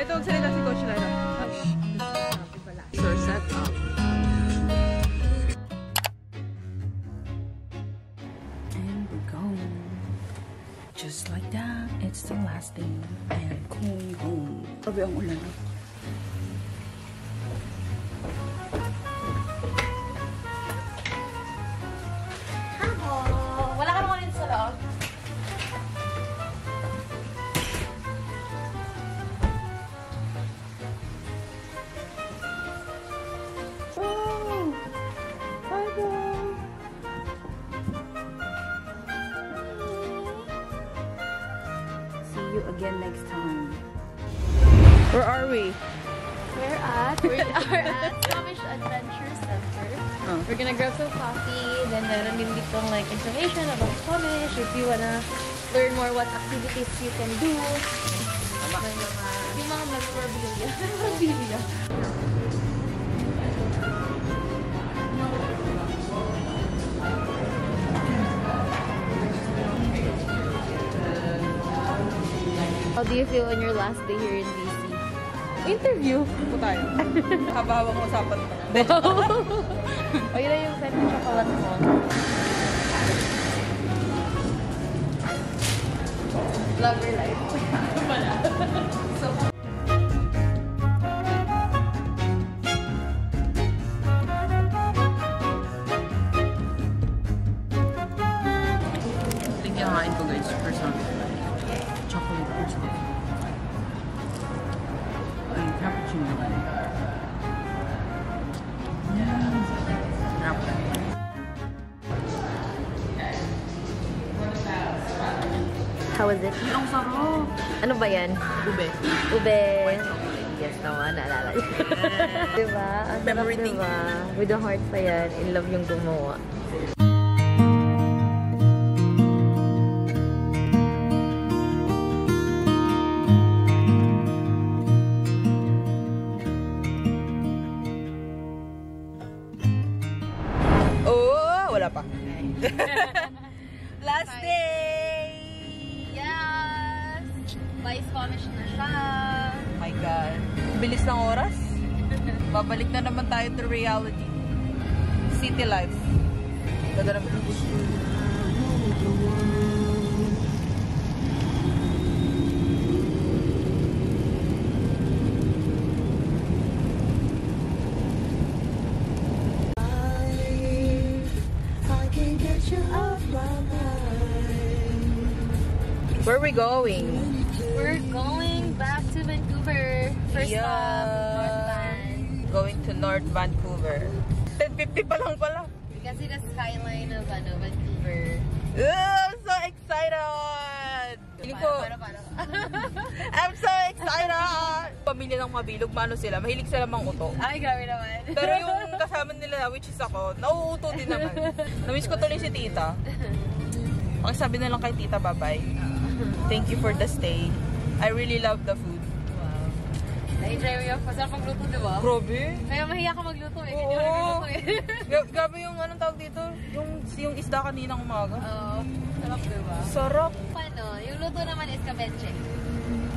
Ito ang salita si Coach Laila. Sure, set up. And we're going. Just like that, it's the last day. And going home. Sabi ang ulan. Wala ka naman rin sa loob. See you again next time. Where are we? We are at Squamish Adventure Center. We're gonna grab some coffee, then meron din dito like information about Squamish if you wanna learn more what activities you can do. Yung mga memorabilia. How do you feel on your last day here in DC? Interview. Po tayo. Haba-habang usapan pa. O yun na yung set ng chocolate mo. Love your life. Tingnan kain ko guys. First one. Chocolate first one. Ay, cappuccino. How was it? Ang sarap. Ano ba yan? Ube. Ube. White chocolate. Yes, tama. Naalala niyo. Diba? Ang sarap, Memory thing. diba? With the heart pa yan. In love yung gumawa. Oh, wala pa. Last day! Yes! By Squamish na siya. Oh my God. Bilis ng oras. Babalik na naman tayo to reality. City life. Ganda naman. Where are we going? We're going back to Vancouver. First Yeah. stop, North Van. Going to North Vancouver. 10:50 pa lang pala. You can see the skyline of Vancouver. I'm so excited! Feeling ko, Paano? I'm so excited! Pamilya ng Mabilog, mano sila? Mahilig sila manguto. Ay, grabe naman. Pero yung kasama nila, which is ako, nauuto din naman. Namiss ko tuloy si tita. Pakisabi na lang kay tita, bye-bye. Thank you for the stay. I really love the food. Wow. Na-enjoy mo yung masarap magluto, diba? Grabe! Kaya mahiya ka magluto eh. Hindi Oo. mo nagluto eh. Grabe yung anong tawag dito? Yung isda kaninang umaga. Oo. Sarap, diba? Sarap! Paano? Yung luto naman is escabeche.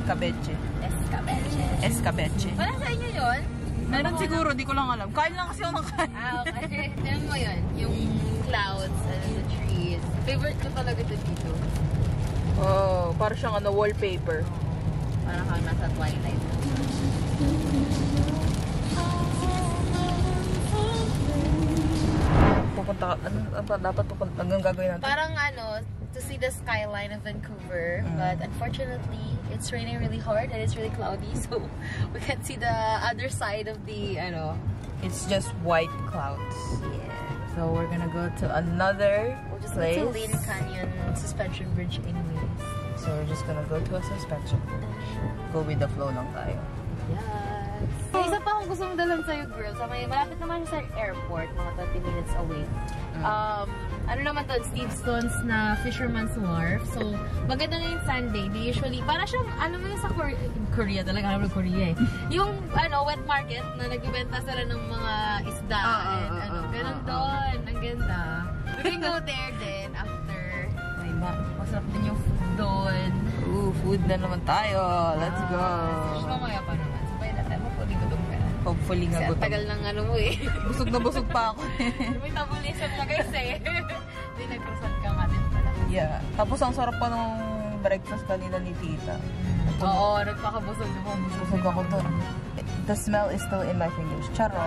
Cabeche. Escabeche. Escabeche. Parang sa inyo yun? Meron siguro, di ko lang alam. Kain lang kasi ako ng kain. Okay. Tignan mo yun. Yung clouds and the trees. Favorite ko talaga ito dito. Oh, para siyang wallpaper. Parang kang nasa twilight. Pupunta, ano dapat pupunta, hanggang gagawin natin? Parang to see the skyline of Vancouver, but unfortunately, it's raining really hard and it's really cloudy, so we can't see the other side of the, It's just white clouds. yeah. So we're gonna go to another We'll just place. go to Lane Canyon Suspension Bridge anyways. So we're just gonna go to a suspension. Go with the flow lang tayo. Yes. May isa pa akong gustong dalhan sa'yo, girl. Malapit naman siya sa airport, mga 30 minutes away. Ano naman to, Stevestone's na Fisherman's Wharf. So, maganda na yung Sunday. They usually, para siyang, ano mo yung sa Korea talaga, alam mo Korea eh. Yung, wet market na nagbibenta sila ng mga isda. Ganun doon. Ang ganda. We can go there then after. Ay ba? Masarap din yung food doon. Ooh, food Food na naman tayo. Let's go. Mamaya pa naman. Sabay na tayo. Mapuling gutom ka na. Hopefully nga gutom. Tagal ng ano mo eh. Busog na busog pa ako. May tabulisan na guys eh. Hindi nag-croissant ka nga din pala. Yeah. Tapos ang sarap pa nung breakfast kanina ni tita. Oo, nagpakabusog na po. Busog ako doon. The smell is still in my fingers. Charot!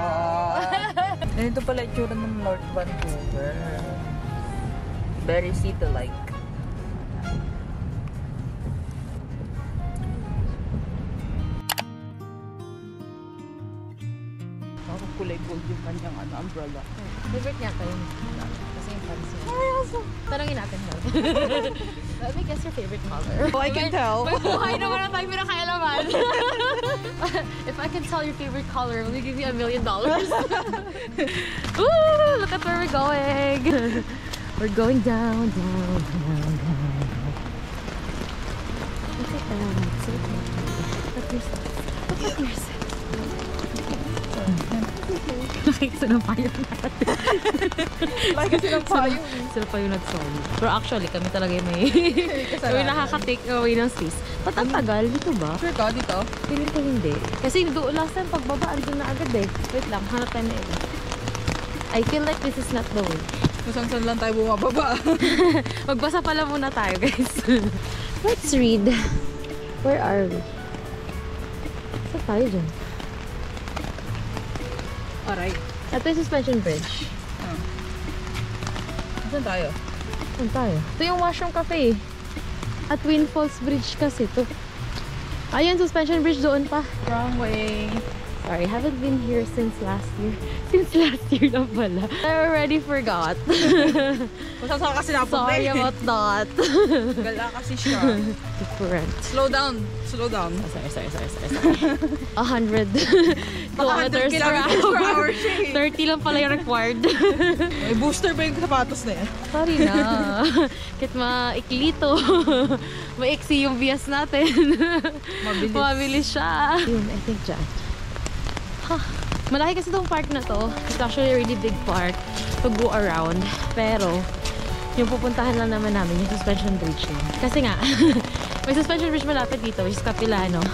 Ganito pala itsura ng North Vancouver. Very city-like. Parang kulay gold yung kanyang umbrella. Favorite niya tayo. Kasi yung pansin. Tanangin natin mo. Let me guess your favorite color. Oh, I can tell. May buhay naman ang tayo pinakailaman. If I can tell your favorite color, will you give me $1 million? Ooh, look at where we're going. We're going down, down, down, down. Look at that. So pretty. Look at yourself. Look at yourself. Nakikita ng payo natin. Like sila payo. Sila payo nag-solid. Pero actually, kami talaga yung may nakaka-take away ng space. Patatagal dito ba? Sure ka dito? Feeling ko hindi. Kasi last time pagbaba, andun na agad eh. Wait lang, hanap tayo na iba. I feel like this is not the way. Kung saan lang tayo bumababa. Magbasa pala muna tayo, guys. Let's read. Where are we? Saan tayo dyan? Alright. Ito yung suspension bridge. Saan tayo? Saan tayo? Ito yung Washroom Cafe. At Twin Falls Bridge kasi ito. Ayun, suspension bridge doon pa. Wrong way. Sorry, haven't been here since last year. Since last year lang pala. I already forgot. Kung saan kasi napunta. Sorry about that. Gala kasi siya. Different. Slow down. Slow down. Oh, sorry. 100 kilometers per hour. 30 lang pala yung required. May booster ba yung sapatos na yan? Sorry na. Kahit maikli to. Maiksi yung bias natin. Mabilis siya. Yun, I think dyan. Malaki kasi itong park na to. It's actually a really big park to go around. Pero, yung pupuntahan lang naman namin yung suspension bridge lang. Kasi nga, may suspension bridge malapit dito, which is Capilano.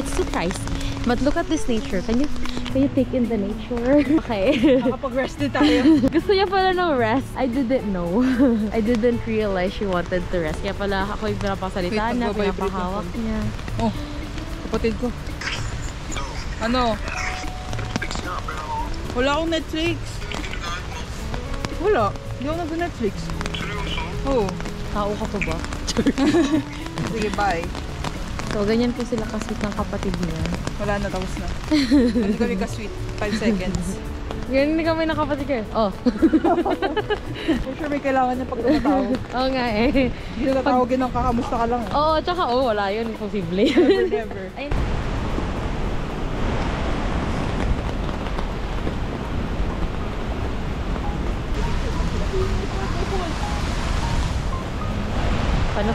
It's too pricey. But look at this nature. Can you take in the nature? Okay. Nakapag-rest din tayo. Gusto niya pala ng rest. I didn't know. I didn't realize she wanted to rest. Kaya pala ako yung pinapasalita na, pinapahawak niya. Oh, kapatid ko. Ano? Wala akong Netflix. Wala. Hindi ako nag-Netflix. Oh. Tao ka pa ba? Sige, bye. So, ganyan po sila kasweet ng kapatid niya. Wala na, tapos na. Hindi kami ka-sweet. 5 seconds. Ganyan din kami ng kapatid ko. Oh. I'm sure may kailangan niya pag tumatawag. Oo nga eh. Hindi tatawagin ng kakamusta ka lang. Oo, tsaka wala yun. Imposible. Never. Ayun.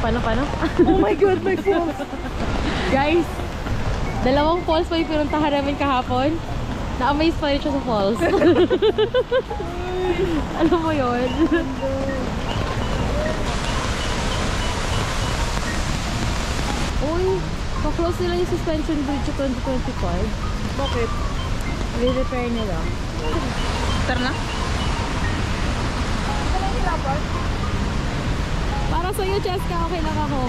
Paano? Oh my God, my phone! Guys, dalawang falls pa yung pinuntahan namin kahapon. Na-amaze pa rin siya sa falls. Alam mo yun? Uy, pa-close nila yung suspension bridge 2025. Bakit? Re-repair nila. Tara na? Para sa'yo, Cheska, okay lang ako.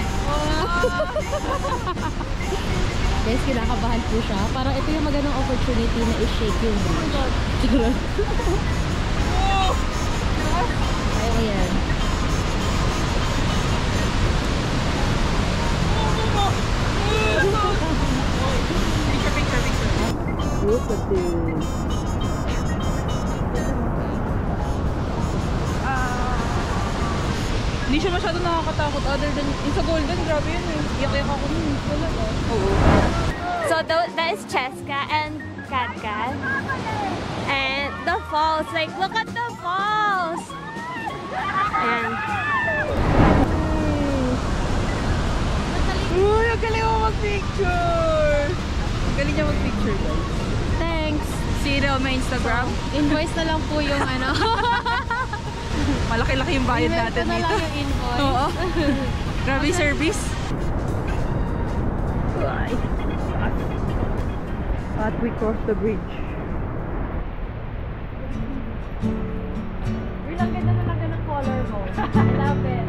Guys, kinakabahan po siya. Parang ito yung magandang opportunity na i-shake yung bridge. Ayaw yan. Look at this. Hindi siya masyado nakakatakot other than yung sa Golden, grabe yun eh. Iyak-iyak ako nun. Wala ba? Oo. So that is Cheska and Katkat. And the falls, like look at the falls! And Uy, ang galing mo mag-picture! Ang galing niya mag-picture, guys. Thanks. See it on my Instagram. Invoice na lang po yung ano. Malaki-laki yung bayad Email natin ko na dito. lang yung invoice. Oo. Grabe service. nice. At we crossed the bridge. Ang ganda talaga ng color mo. Love it.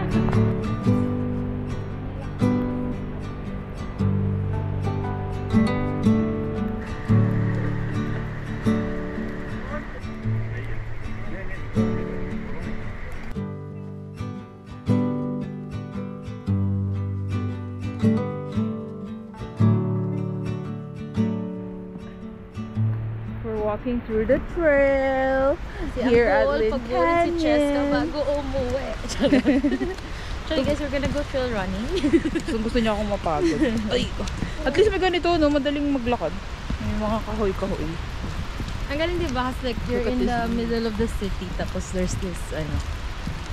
Walking through the trail here at Lynn Canyon. Si Cheska bago umuwi. So guys, we're gonna go trail running. Gusto niya akong mapagod. Ay, at least may ganito, no? Madaling maglakad. May mga kahoy-kahoy. Ang galing diba? Kasi like you're in the middle of the city, tapos there's this,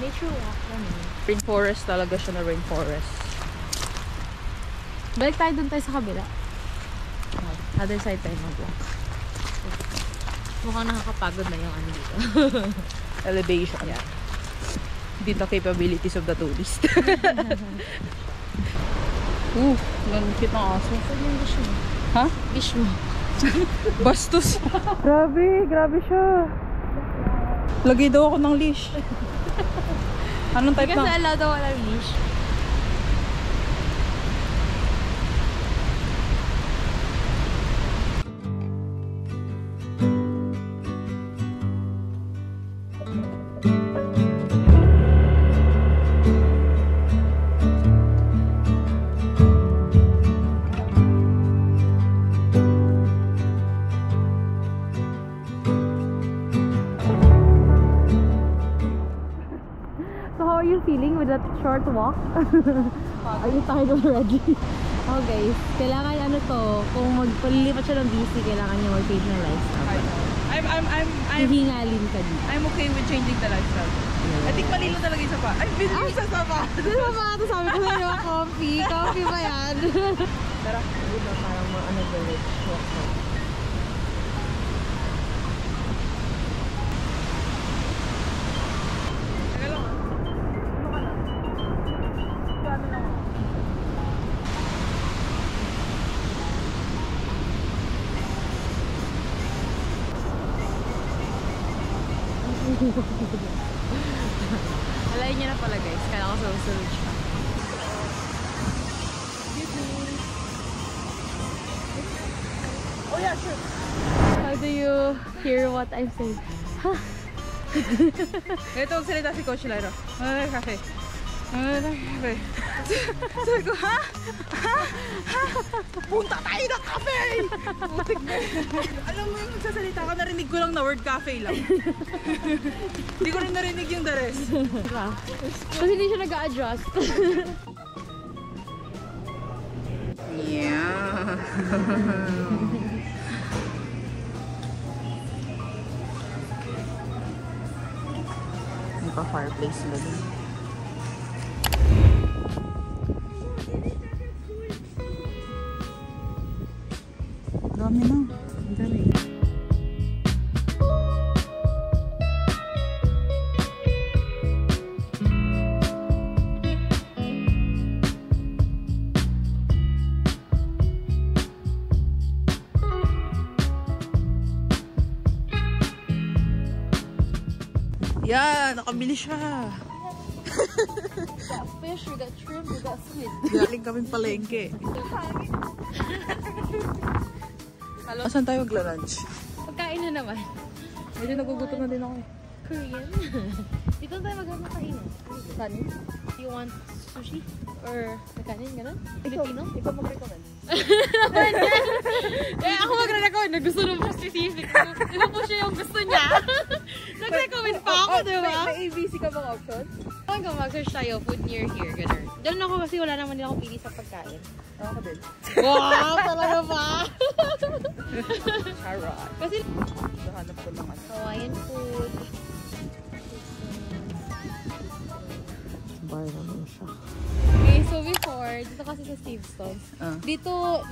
nature walk naman. Rainforest talaga siya na rainforest. Balik tayo dun tayo sa kabila. Other side tayo mag-walk. Mukhang nakakapagod na yung ano dito. Elevation. Yeah. Dito capabilities of the tourist. Langkit ng aso. Saan yung wish mo? Ha? Wish mo. Bastos. Grabe siya. Lagay daw ako ng leash. Anong type Kasi ala daw walang leash. Feeling with that short walk? Are you tired already? Oh guys, kailangan ano to, kung magpalilipat siya ng busy, kailangan niya mag-change ng lifestyle. Hihingalin ka dito. I'm okay with changing the lifestyle. I think malilo talaga yung sapa. Ay, binili sa sapa. Diba ba? Ito sabi ko sa'yo, coffee. Coffee ba yan? Tara, dito parang mga ano village walk. Alayin niya na pala guys, kaya ako susunod siya. Oh yeah, sure. How do you hear what I'm saying? Huh? Ito ang salita si Coach Lyra. Ay, cafe. Sabi ko, ha? Punta tayo ng cafe! Alam mo yung magsasalita ka, narinig ko lang na word cafe lang. Hindi ko rin narinig yung the rest. Kasi hindi siya nag-a-adjust. Yeah. May pa-fireplace ba din? Dami na. Dami. Yeah, nakabili siya. We got fish, we got shrimp, we got squid. Galing kaming palengke. Saan tayo magla-lunch? Pagkain na naman. Medyo nagugutom na din ako eh. Korean? Dito tayo magkakain. Kanin? Do you want sushi? Or kanin, gano'n? Filipino? Ikaw mag-recommend. Eh, ako mag-recommend. Gusto naman siya specific. Iba po siya yung gusto niya. Nag-recommend pa ako, diba? May ABC ka bang option? Hanggang mag-search tayo, food near here, gano'n. Doon ako kasi wala naman din ako pili sa pagkain. Ako din. Wow, talaga ba? Charot. Kasi Hanap ko ng ano. Hawaiian food. Bar naman siya. Okay, so before, dito kasi sa Steve's Stones, dito,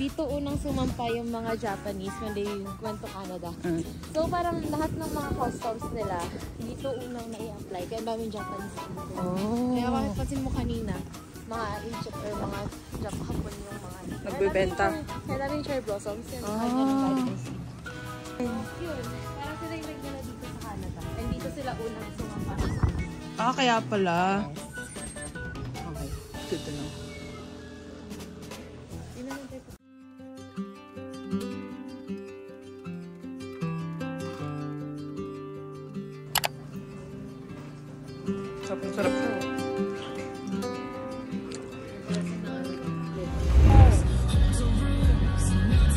dito unang sumampa yung mga Japanese when they went to Canada. So parang lahat ng mga customs nila, dito unang nai-apply. Kaya daming Japanese dito. Oh. Kaya pansin mo kanina, mga ancient or mga Hapon yung mga Nagbebenta. Kaya namin cherry blossoms. Yan, Ah. Yun. Parang sila yung nagdala dito sa Canada. And dito sila unang sumapa. Kaya pala. Okay, good to know. Yun naman tayo. Sarap siya.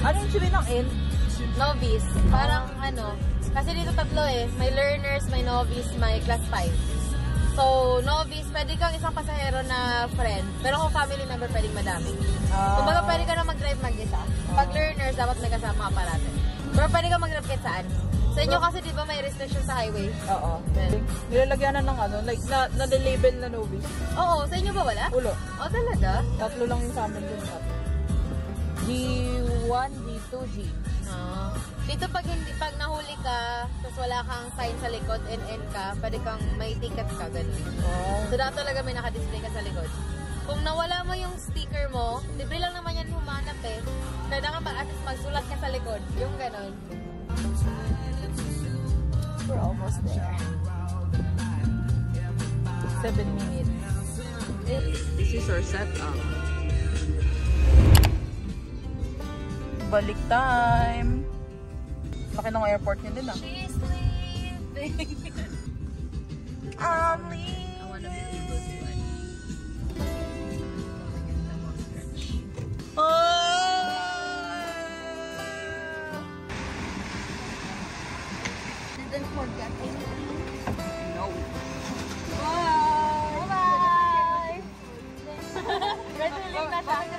Ano yung sabihin ng N? Novice. Parang ano, kasi dito tatlo eh. May learners, may novice, may class 5. So, novice, pwede kang isang pasahero na friend. Pero kung family member, pwedeng madami. Kumbaga, pwede ka na mag-drive mag-isa. Pag learners, dapat may kasama ka parate. Pero pwede ka mag-drive kahit saan. Sa inyo kasi, di ba, may restriction sa highway? Oo. Nilalagyan na ng ano, like, na-label na novice. Oo, sa inyo ba wala? Ulo. Oh, talaga? Tatlo lang yung sa amin dun. G1, G2, G. Dito pag nahuli ka, tapos wala kang sign sa likod, NN ka, pwede kang may ticket ka, ganun. So, dapat talaga may nakadisplay ka sa likod. Kung nawala mo yung sticker mo, libre lang naman yan humanap eh. Kailangan magsulat ka sa likod, yung ganun. We're almost there. 7 minutes. This is our setup. Balik time. Laki ng airport niya din ah. She's leaving. I'm leaving. I wanna be able to Didn't forget anything. No. Bye! Bye! Ready to leave na tayo.